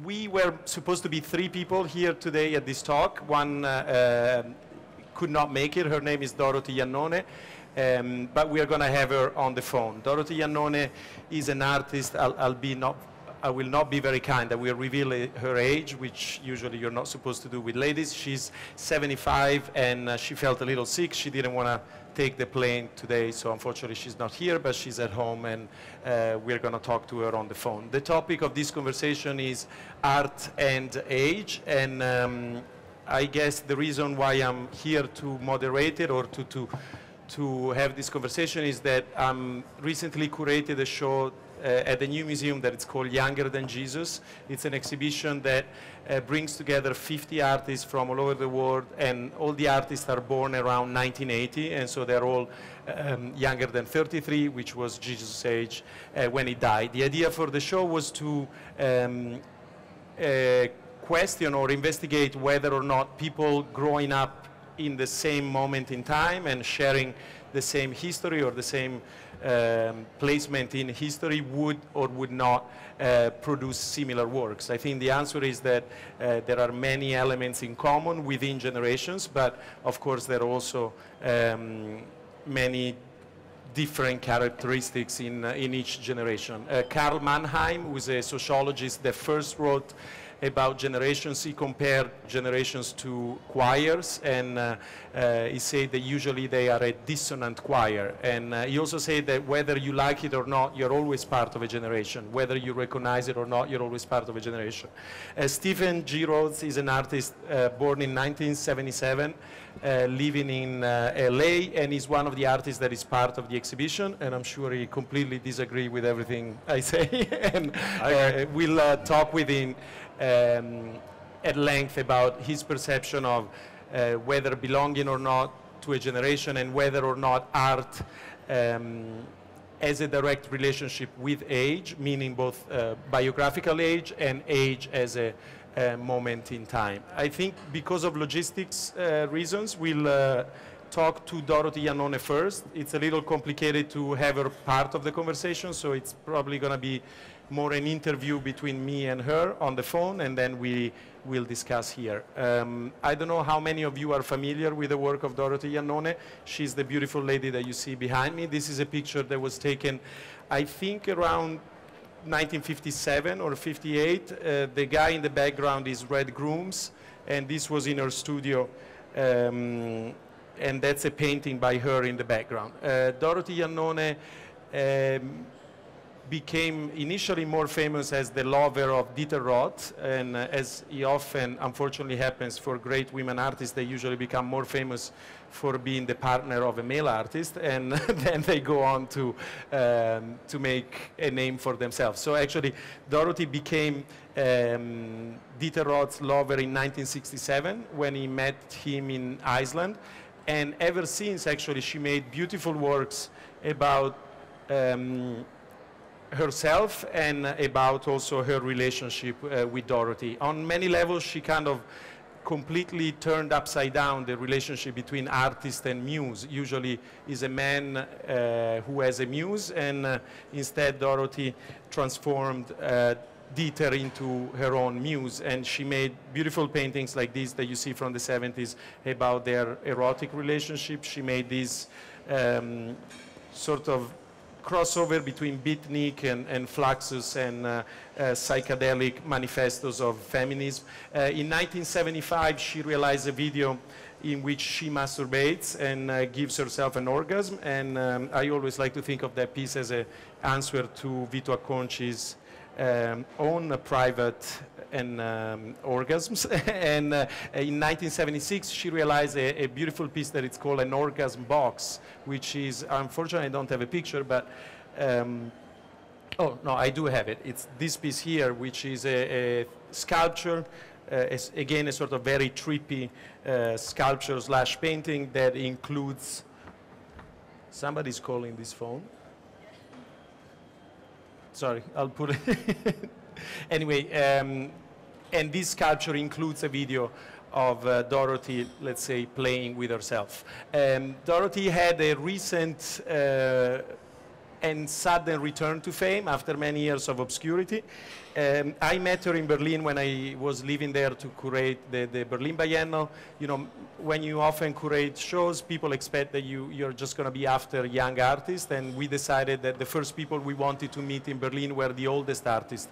we were supposed to be 3 people here today at this talk. One could not make it. Her name is Dorothy Iannone, but we are going to have her on the phone. Dorothy Iannone is an artist. I will not be very kind. I will reveal her age, which usually you're not supposed to do with ladies. She's 75, and she felt a little sick. She didn't want to take the plane today, so unfortunately she's not here, but she's at home, and we're going to talk to her on the phone. The topic of this conversation is art and age, and I guess the reason why I'm here to moderate it or to have this conversation is that I recently curated a show at the new museum that it's called Younger Than Jesus. It's an exhibition that brings together 50 artists from all over the world, and all the artists are born around 1980, and so they're all younger than 33, which was Jesus' age when he died. The idea for the show was to question or investigate whether or not people growing up in the same moment in time and sharing the same history or the same placement in history would or would not produce similar works. I think the answer is that there are many elements in common within generations, but of course there are also many different characteristics in each generation. Karl Mannheim, who is a sociologist that first wrote about generations, he compared generations to choirs, and he said that usually they are a dissonant choir. And he also said that whether you like it or not, you're always part of a generation. Whether you recognize it or not, you're always part of a generation. Stephen G. Rhodes is an artist born in 1977, living in LA, and he's one of the artists that is part of the exhibition, and I'm sure he completely disagrees with everything I say. And we'll talk with him at length about his perception of whether belonging or not to a generation, and whether or not art has a direct relationship with age, meaning both biographical age and age as a moment in time. I think because of logistics reasons, we'll talk to Dorothy Iannone first. It's a little complicated to have her part of the conversation, so it's probably going to be more an interview between me and her on the phone, and then we will discuss here. I don't know how many of you are familiar with the work of Dorothy Iannone. She's the beautiful lady that you see behind me. This is a picture that was taken, I think, around 1957 or 58. The guy in the background is Red Grooms, and this was in her studio, and that's a painting by her in the background. Dorothy Iannone became initially more famous as the lover of Dieter Roth, and as he often, unfortunately, happens for great women artists, they usually become more famous for being the partner of a male artist, and then they go on to make a name for themselves. So actually, Dorothy became Dieter Roth's lover in 1967 when he met him in Iceland, and ever since, actually, she made beautiful works about herself and about also her relationship with Dorothy. On many levels, she kind of completely turned upside down the relationship between artist and muse. Usually is a man who has a muse, and instead Dorothy transformed Dieter into her own muse, and she made beautiful paintings like this that you see from the 70s about their erotic relationship. She made these sort of crossover between beatnik and Fluxus and psychedelic manifestos of feminism. In 1975, she realized a video in which she masturbates and gives herself an orgasm, and I always like to think of that piece as an answer to Vito Acconci's own private and orgasms. And in 1976, she realized a beautiful piece that it's called an orgasm box, which is, unfortunately, I don't have a picture, but oh, no, I do have it. It's this piece here, which is a sculpture, again, a sort of very trippy sculpture slash painting that includes, somebody's calling this phone. Sorry, I'll put it. Anyway, and this sculpture includes a video of Dorothy, let's say, playing with herself. Dorothy had a recent and sudden return to fame after many years of obscurity. I met her in Berlin when I was living there to curate the Berlin Biennial. You know, when you often curate shows, people expect that you're just going to be after young artists, and we decided that the first people we wanted to meet in Berlin were the oldest artists.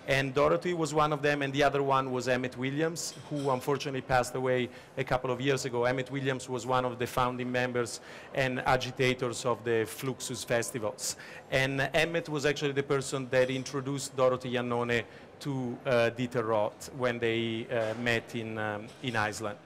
And Dorothy was one of them, and the other one was Emmett Williams, who unfortunately passed away a couple of years ago. Emmett Williams was one of the founding members and agitators of the Fluxus festivals. And Emmett was actually the person that introduced Dorothy Iannone to Dieter Roth when they met in Iceland.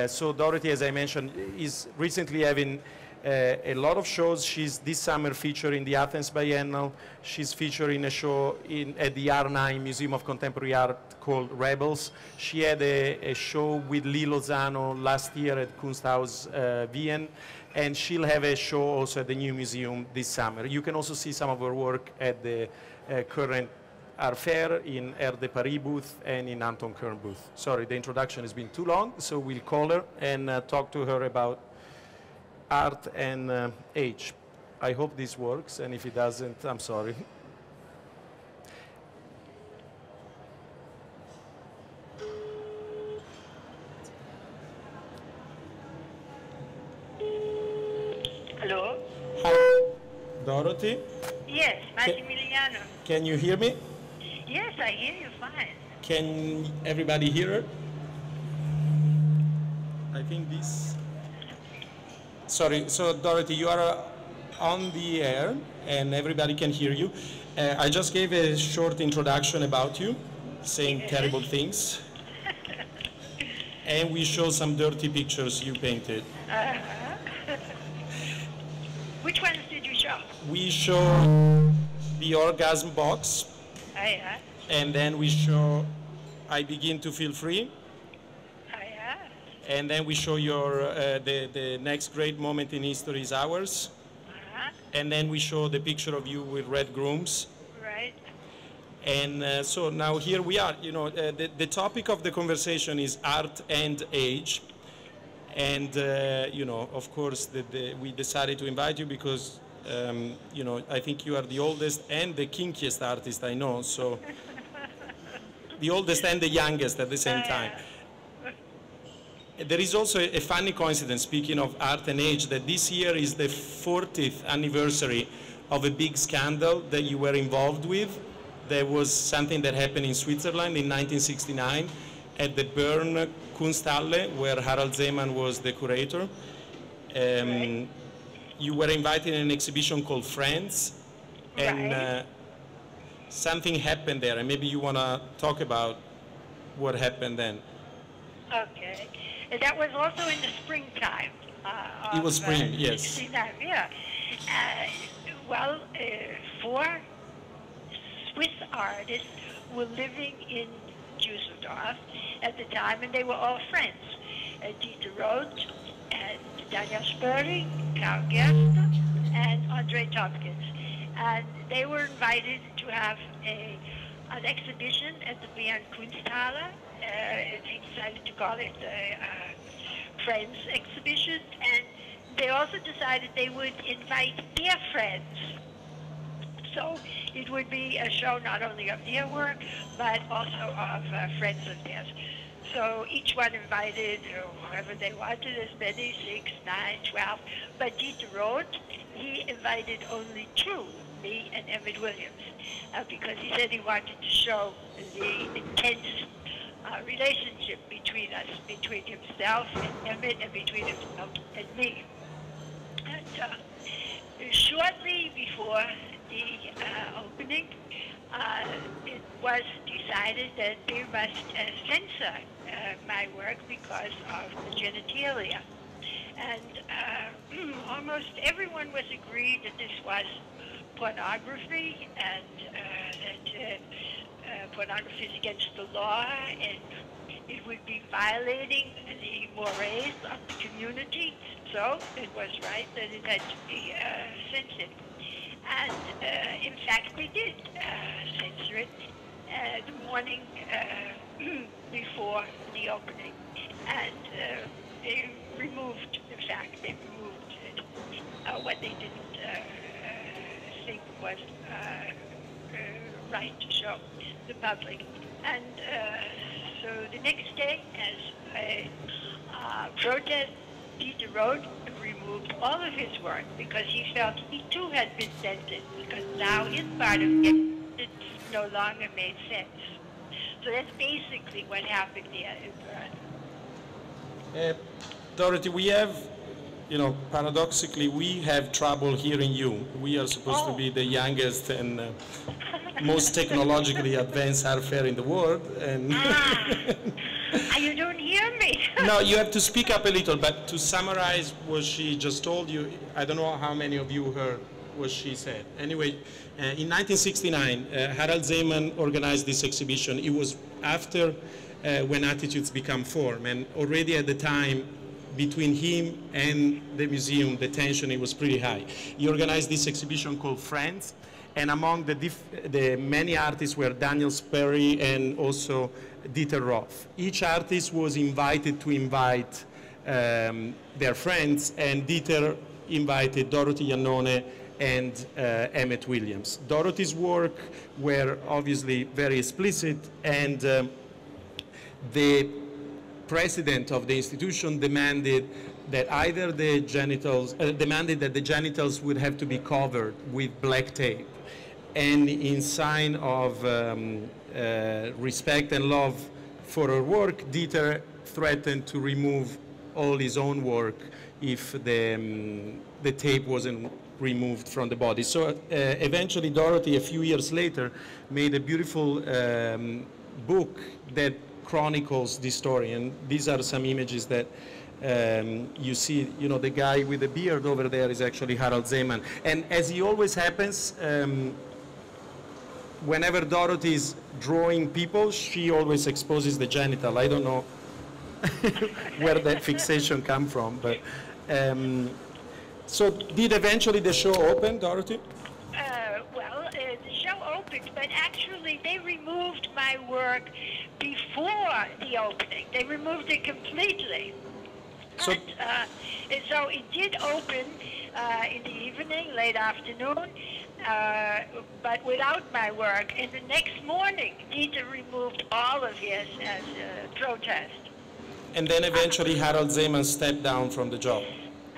So Dorothy, as I mentioned, is recently having a lot of shows. She's this summer featured in the Athens Biennial. She's featured in a show at the R9 Museum of Contemporary Art called Rebels. She had a show with Lee Lozano last year at Kunsthaus Wien, and she'll have a show also at the new museum this summer. You can also see some of her work at the current Art Fair, in Air de Paris booth, and in Anton Kern booth. Sorry, the introduction has been too long, so we'll call her and talk to her about art and age. I hope this works, and if it doesn't, I'm sorry. Hello? Hi, Dorothy. Yes, Massimiliano. Can you hear me? Yes, I hear you fine. Can everybody hear her? I think this... Sorry, so Dorothy, you are on the air and everybody can hear you. I just gave a short introduction about you, saying terrible things. And we show some dirty pictures you painted. Which ones did you show? We show the orgasm box. Yeah. And then we show I Begin to Feel Free. Yeah. And then we show your the next great moment in history is ours. And then we show the picture of you with red grooms. Right. And so now here we are. You know, the topic of the conversation is art and age. And you know, of course, we decided to invite you because you know, I think you are the oldest and the kinkiest artist I know. So the oldest and the youngest at the same time. There is also a funny coincidence, speaking of art and age, that this year is the 40th anniversary of a big scandal that you were involved with. There was something that happened in Switzerland in 1969 at the Bern Kunsthalle, where Harald Zeman was the curator. Right. You were invited in an exhibition called Friends, and Right. something happened there, and maybe you want to talk about what happened then. Okay. And that was also in the springtime. It was spring, yes. 69, yeah. Well, 4 Swiss artists were living in Düsseldorf at the time, and they were all friends. Dieter Rhodes, and Daniel Spöring, Karl Gerster, and Andre Tompkins. And they were invited to have an exhibition at the Wien Kunsthalle. They decided to call it Friends Exhibition, and they also decided they would invite their friends. So it would be a show not only of their work, but also of friends of theirs. So each one invited whoever they wanted, as many, 6, 9, 12. But Dieter Roth, he invited only 2, me and Emmett Williams, because he said he wanted to show the intense relationship between us, between himself and Emmett, and between himself and me. And shortly before the opening, it was decided that they must censor my work because of the genitalia. And almost everyone was agreed that this was pornography, and that pornography is against the law, and it would be violating the mores of the community. So it was right that it had to be censored. And in fact, we did censor it the morning before the opening. And they removed, in fact, they removed it. What they didn't think was right to show the public. And so the next day, as a protest, Peter Rhodes removed all of his work because he felt he too had been censored, because now his part of it no longer made sense. So that's basically what happened there in Bern. Dorothy, we have, paradoxically, we have trouble hearing you. We are supposed to be the youngest and most technologically advanced airfare in the world. And you don't hear me. No, you have to speak up a little, but to summarize what she just told you, I don't know how many of you heard what she said. Anyway, in 1969, Harald Zeman organized this exhibition. It was after when Attitudes Become Form, and already at the time, between him and the museum, the tension, it was pretty high. He organized this exhibition called Friends, and among the many artists were Daniel Sperry and also Dieter Roth. Each artist was invited to invite their friends, and Dieter invited Dorothy Iannone and Emmett Williams. Dorothy's work were obviously very explicit, and the president of the institution demanded that either the genitals, the genitals would have to be covered with black tape. And in sign of respect and love for her work, Dieter threatened to remove all his own work if the tape wasn't removed from the body. So eventually Dorothy, a few years later, made a beautiful book that chronicles this story. And these are some images that you see. The guy with the beard over there is actually Harald Zeman. And as it always happens, whenever Dorothy is drawing people, she always exposes the genital. I don't know where that fixation come from, but so did eventually the show open, Dorothy? Well, the show opened, but actually they removed my work before the opening. They removed it completely. So, and so it did open in the evening, late afternoon, but without my work. And the next morning, Dieter removed all of his as a protest. And then eventually Harald Zeman stepped down from the job.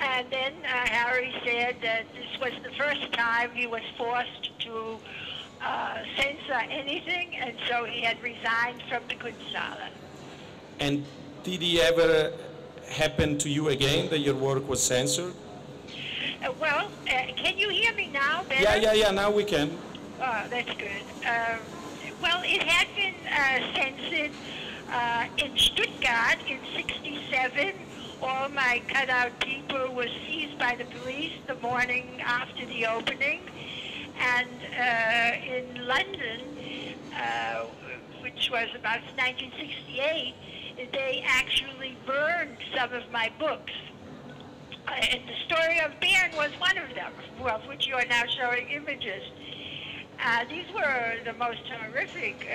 And then Harry said that this was the first time he was forced to censor anything, and so he had resigned from the Kunsthalle. And did it ever happen to you again that your work was censored? Well, can you hear me now better? Yeah, now we can. Oh, that's good. Well, it had been censored in Stuttgart in '67. All my cutout people were seized by the police the morning after the opening. And in London, which was about 1968, they actually burned some of my books. And the story of Bern was one of them, of which you are now showing images. These were the most horrific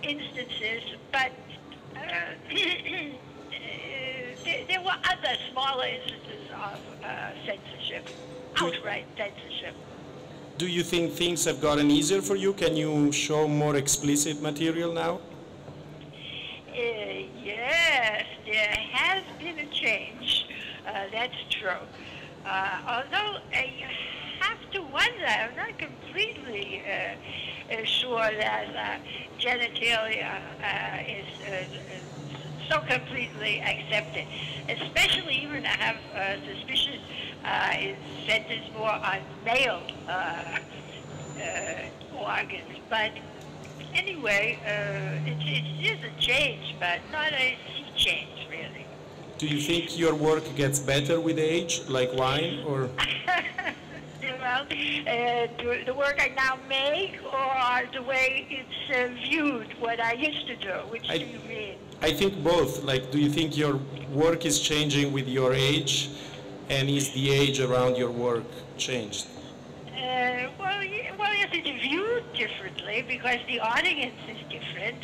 instances, but there were other smaller instances of censorship, outright censorship. Do you think things have gotten easier for you? Can you show more explicit material now? Yes, there has been a change. That's true. Although you have to wonder, I'm not completely sure that genitalia is so completely accepted. Especially even I have suspicion it centers more on male organs. But anyway, it is a change, but not a sea change, really. Do you think your work gets better with age, like wine, or? Well, the work I now make, or the way it's viewed, what I used to do, which do you mean? I think both. Like, do you think your work is changing with your age, and is the age around your work changed? Well, yes, it's viewed differently because the audience is different.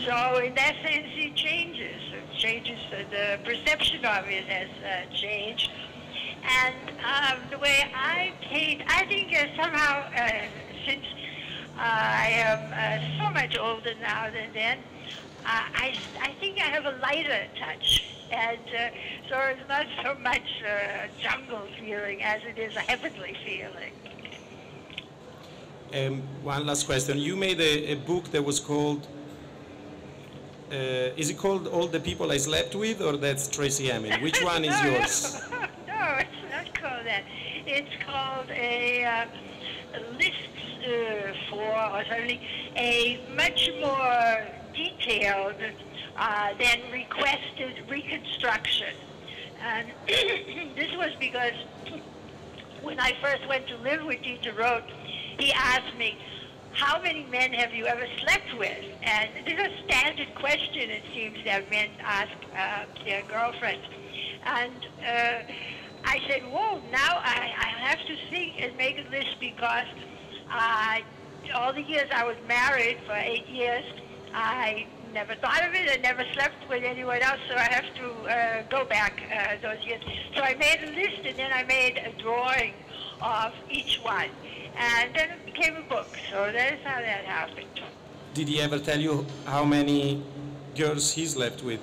So in that sense, it changes. It changes. The perception of it has changed. And the way I paint, I think somehow, since I am so much older now than then, I think I have a lighter touch. And so it's not so much jungle feeling as it is a heavenly feeling. One last question. You made a book that was called, is it called All the People I Slept With, or that's Tracy Emin? Which one is yours? No, it's not called that. It's called a list for, or something, a much more detailed than requested reconstruction. And this was because when I first went to live with Dieter Rhodes, he asked me, how many men have you ever slept with? And this is a standard question, it seems, that men ask their girlfriends. And I said, whoa, now I have to think and make a list, because all the years I was married, for 8 years, I never thought of it and never slept with anyone else, so I have to go back those years. So I made a list, and then I made a drawing of each one. And then it became a book, so that's how that happened. Did he ever tell you how many girls he slept with?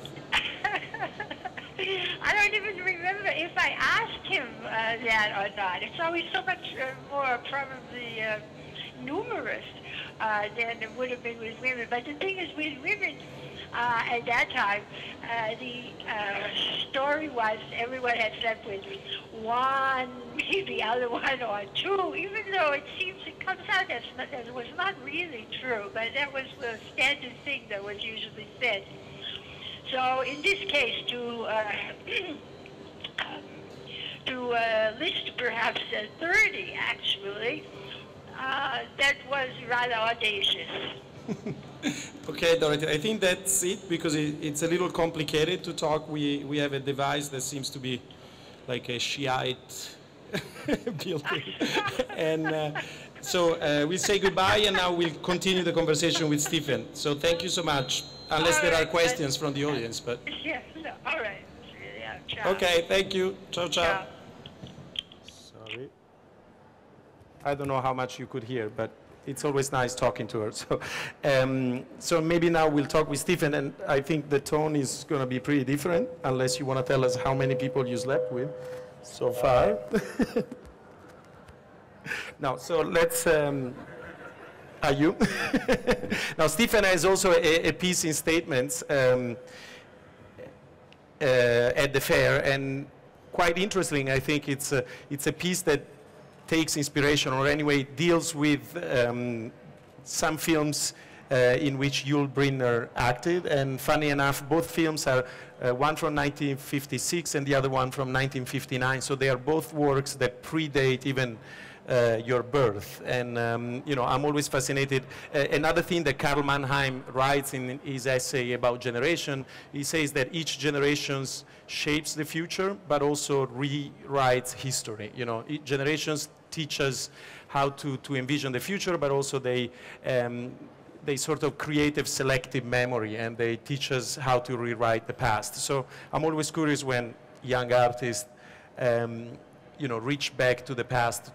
I don't even remember if I asked him that or not. It's always so much more probably numerous than it would have been with women. But the thing is, with women at that time, the story was everyone had slept with one, maybe the other one, or two, even though it seems, it comes out that was not really true, but that was the standard thing that was usually said. So in this case, to list perhaps 30 actually, that was rather audacious. Okay, Dorothy, I think that's it, because it's a little complicated to talk. We have a device that seems to be like a Shiite building. And so we'll say goodbye, and now we'll continue the conversation with Stephen. So thank you so much, unless there are questions from the audience. But yes, no, all right. Yeah, ciao. okay, thank you. Ciao, ciao. Ciao. Sorry. I don't know how much you could hear, but it's always nice talking to her. So, so maybe now we'll talk with Stephen, and I think the tone is going to be pretty different, unless you want to tell us how many people you slept with so far. Now, so let's, are you? Now, Stephen has also a piece in Statements at the fair, and quite interesting. I think it's a piece that takes inspiration, or anyway deals with some films in which Yul Brynner acted. And funny enough, both films are one from 1956 and the other one from 1959. So they are both works that predate even your birth. And you know, I'm always fascinated. Another thing that Karl Mannheim writes in his essay about generation, he says that each generation shapes the future, but also rewrites history. You know, generations teach us how to envision the future, but also they sort of create a selective memory, and they teach us how to rewrite the past. So I'm always curious when young artists you know, reach back to the past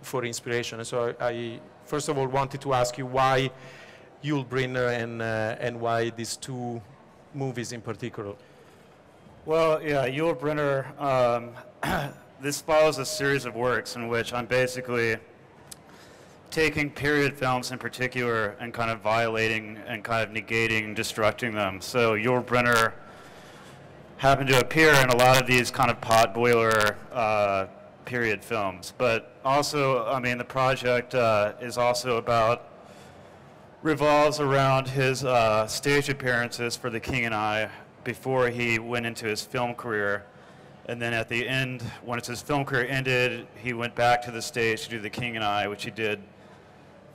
for inspiration. And so I first of all wanted to ask you why Yul Brynner and why these two movies in particular. Well, yeah, Yul Brynner, this follows a series of works in which I'm basically taking period films in particular and kind of violating and kind of negating and destructing them. So Yul Brynner happened to appear in a lot of these kind of potboiler period films. But also, I mean, the project is also revolves around his stage appearances for The King and I before he went into his film career. And then at the end, once his film career ended, he went back to the stage to do The King and I, which he did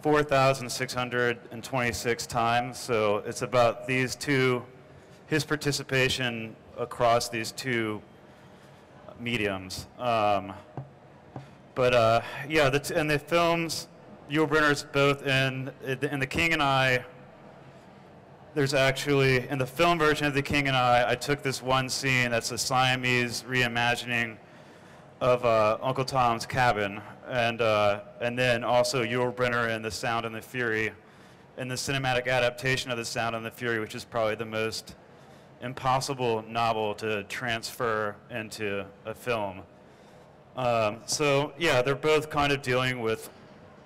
4,626 times. So it's about these two, his participation across these two mediums. Yeah, and the films, Yul Brynner's both in The King and I. There's actually, in the film version of The King and I took this one scene that's a Siamese reimagining Uncle Tom's Cabin, and then also Yul Brynner and The Sound and the Fury, and the cinematic adaptation of The Sound and the Fury, which is probably the most impossible novel to transfer into a film. So yeah, they're both kind of dealing with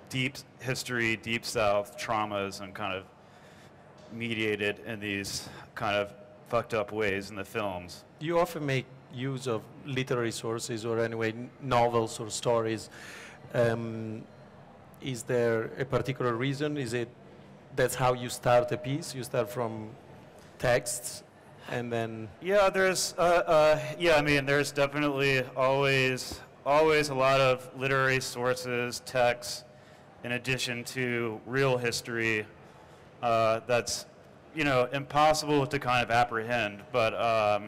deep history, deep South traumas, and kind of mediated in these kind of fucked up ways in the films. You often make use of literary sources, or anyway novels or stories. Is there a particular reason? Is it that's how you start a piece? You start from texts, and then yeah, I mean, there's definitely always a lot of literary sources, texts, in addition to real history. That's impossible to kind of apprehend, but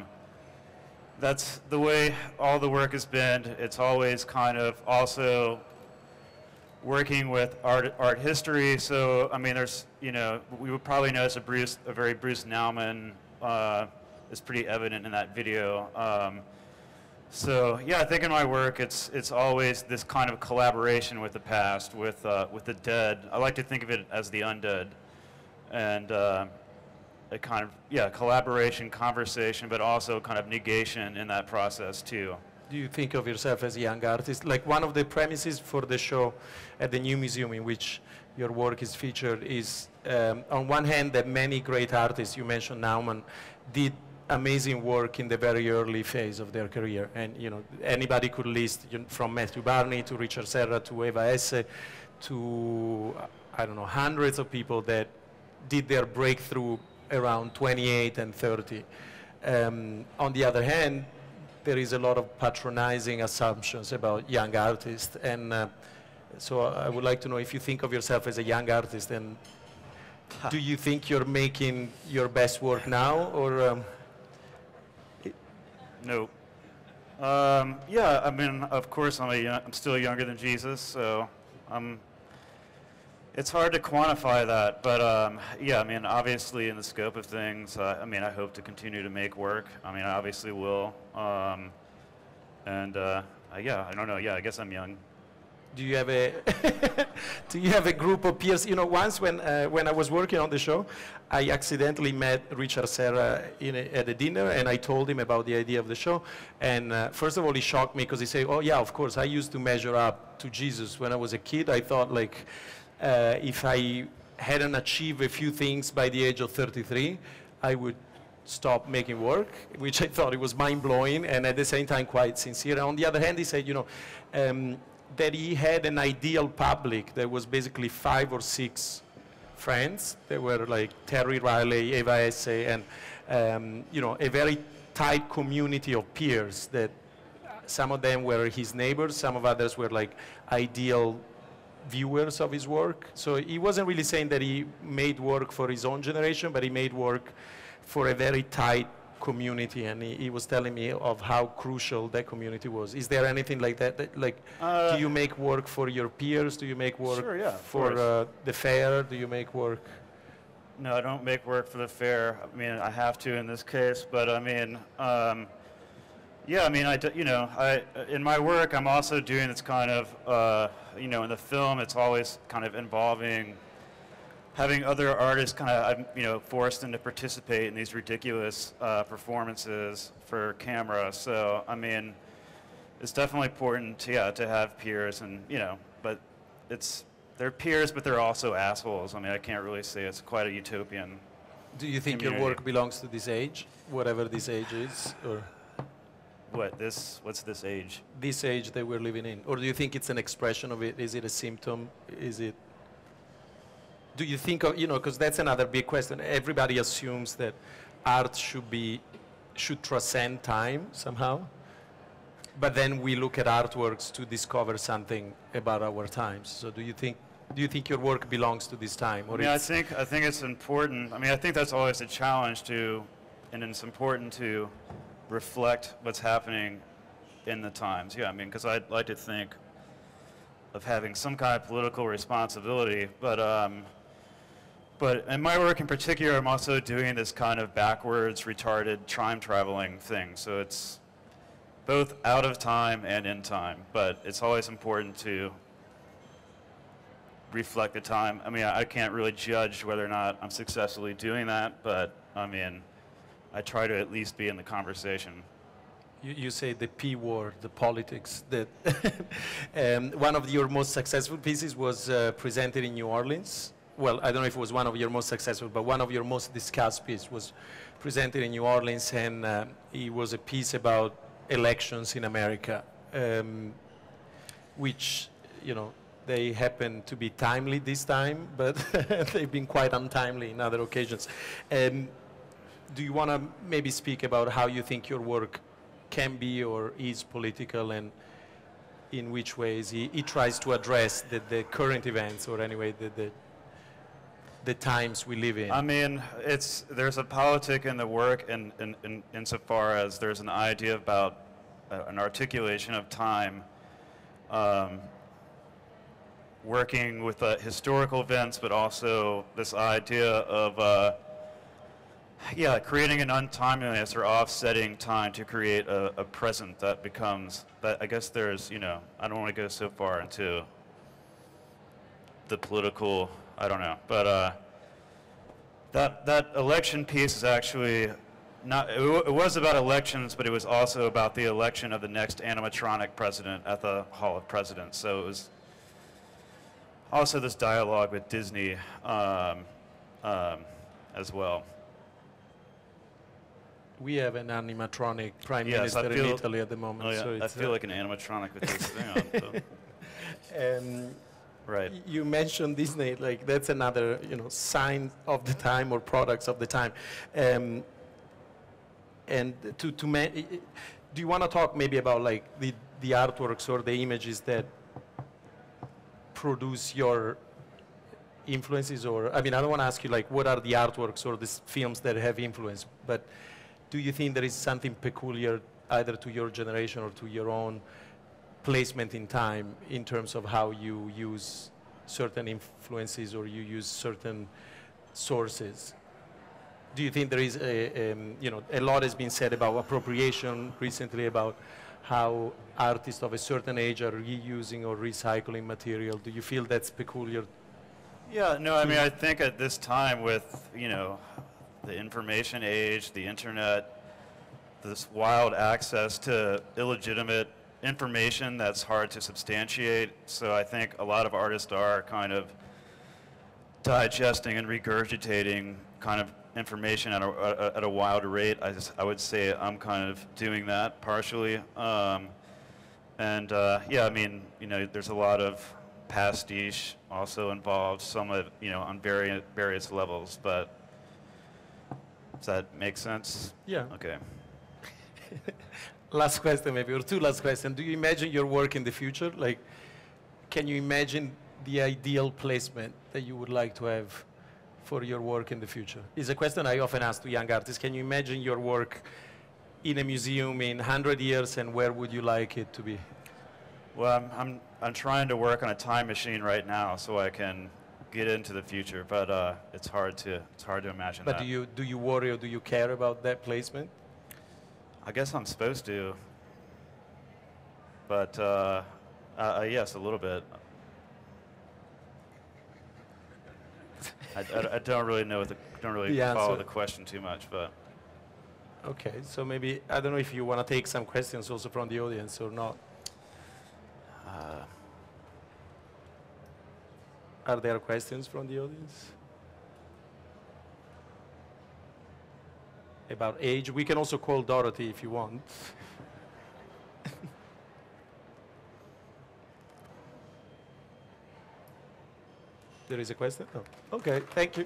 that's the way all the work has been. It's always kind of also working with art history. So I mean, there's we would probably notice a very Bruce Nauman is pretty evident in that video. So yeah, I think in my work it's always this kind of collaboration with the past, with the dead. I like to think of it as the undead, and a kind of collaboration, conversation, but also kind of negation in that process too. do you think of yourself as a young artist? Like one of the premises for the show at the new museum in which your work is featured is, on one hand, that many great artists, you mentioned Nauman, did amazing work in the very early phase of their career. And anybody could list from Matthew Barney to Richard Serra to Eva Esse to, I don't know, hundreds of people that did their breakthrough around 28 and 30. On the other hand, there is a lot of patronizing assumptions about young artists. And so I would like to know if you think of yourself as a young artist, and do you think you're making your best work now, or? No. Yeah, I mean, of course, I'm still younger than Jesus, so it's hard to quantify that. But yeah, I mean, obviously, in the scope of things, I mean, I hope to continue to make work. I mean, I obviously will. Yeah, I don't know. Yeah, I guess I'm young. Do you have a do you have a group of peers? Once when I was working on the show, I accidentally met Richard Serra at a dinner, and I told him about the idea of the show. And first of all, he shocked me because he said, "Oh yeah, of course, I used to measure up to Jesus when I was a kid. I thought like if I hadn't achieved a few things by the age of 33, I would stop making work," which I thought it was mind-blowing and at the same time quite sincere. On the other hand, he said, that he had an ideal public. There was basically 5 or 6 friends. They were like Terry Riley, Eva Esse, and a very tight community of peers that some of them were his neighbors, some of others were like ideal viewers of his work. So he wasn't really saying that he made work for his own generation, but he made work for a very tight community, and he was telling me of how crucial that community was. Is there anything like that? Do you make work for your peers? Do you make work Sure, yeah, for the fair? Do you make work? No, I don't make work for the fair. I mean, I have to in this case, but I mean, yeah, I mean, in my work, I'm also doing this kind of, in the film, it's always kind of involving having other artists kind of, forced them to participate in these ridiculous performances for camera. So, I mean, it's definitely important to have peers, and, but they're peers, but they're also assholes. I mean, I can't really say it's quite a utopian Do you think community. your work belongs to this age, whatever this age is, or? What's this age? This age that we're living in, or do you think it's an expression of it? Is it a symptom? Is it? Do you think of, because that's another big question. Everybody assumes that art should transcend time somehow, but then we look at artworks to discover something about our times. So do you think your work belongs to this time? Or I think it's important. I mean, I think that's always a challenge and it's important to reflect what's happening in the times. Yeah, I mean, because I'd like to think of having some kind of political responsibility, but in my work in particular, I'm also doing this kind of backwards, retarded, time traveling thing. So it's both out of time and in time, but it's always important to reflect the time. I mean, I can't really judge whether or not I'm successfully doing that, but I mean, I try to at least be in the conversation. You say the P word, the politics. That one of your most successful pieces was presented in New Orleans. Well, I don't know if it was one of your most successful, but one of your most discussed pieces was presented in New Orleans, and it was a piece about elections in America, which, you know, they happen to be timely this time, but they've been quite untimely in other occasions. Do you want to maybe speak about how you think your work can be or is political, and in which ways he tries to address the current events, or anyway the times we live in? I mean, there's a politic in the work insofar as there's an idea about an articulation of time, working with historical events, but also this idea of creating an untimeliness or offsetting time to create a present that becomes, that I guess there's, you know, I don't want to go so far into the political, I don't know, but that election piece is actually not, it was about elections, but it was also about the election of the next animatronic president at the Hall of Presidents. So it was also this dialogue with Disney as well. We have an animatronic prime Yes, minister in Italy at the moment. Oh yeah, so I feel like an animatronic with this thing on. So. Right. You mentioned Disney, like that's another, you know, sign of the time or products of the time. And do you want to talk maybe about like the artworks or the images that produce your influences? Or, I mean, I don't want to ask you like what are the artworks or the films that have influence, but do you think there is something peculiar either to your generation or to your own placement in time in terms of how you use certain influences or you use certain sources? Do you think there is you know, a lot has been said about appropriation recently, about how artists of a certain age are reusing or recycling material? Do you feel that's peculiar? Yeah, no, I mean, I think at this time with, you know, the information age, the internet, this wild access to illegitimate information that's hard to substantiate. So I think a lot of artists are kind of digesting and regurgitating kind of information at a wild rate. I would say I'm kind of doing that partially. Yeah, I mean, you know, there's a lot of pastiche also involved, some of, you know, on various levels, but does that make sense? Yeah. Okay. Last question maybe, or two last questions. Do you imagine your work in the future? Like, can you imagine the ideal placement that you would like to have for your work in the future? It's a question I often ask to young artists. Can you imagine your work in a museum in 100 years, and where would you like it to be? Well, I'm trying to work on a time machine right now so I can get into the future, but it's hard to imagine that. But do you worry or do you care about that placement? I guess I'm supposed to, but yes, a little bit. I don't really know follow the question too much, but. Okay, so maybe, I don't know if you want to take some questions also from the audience or not. Are there questions from the audience? About age? We can also call Dorothy if you want. There is a question? Oh, okay, thank you.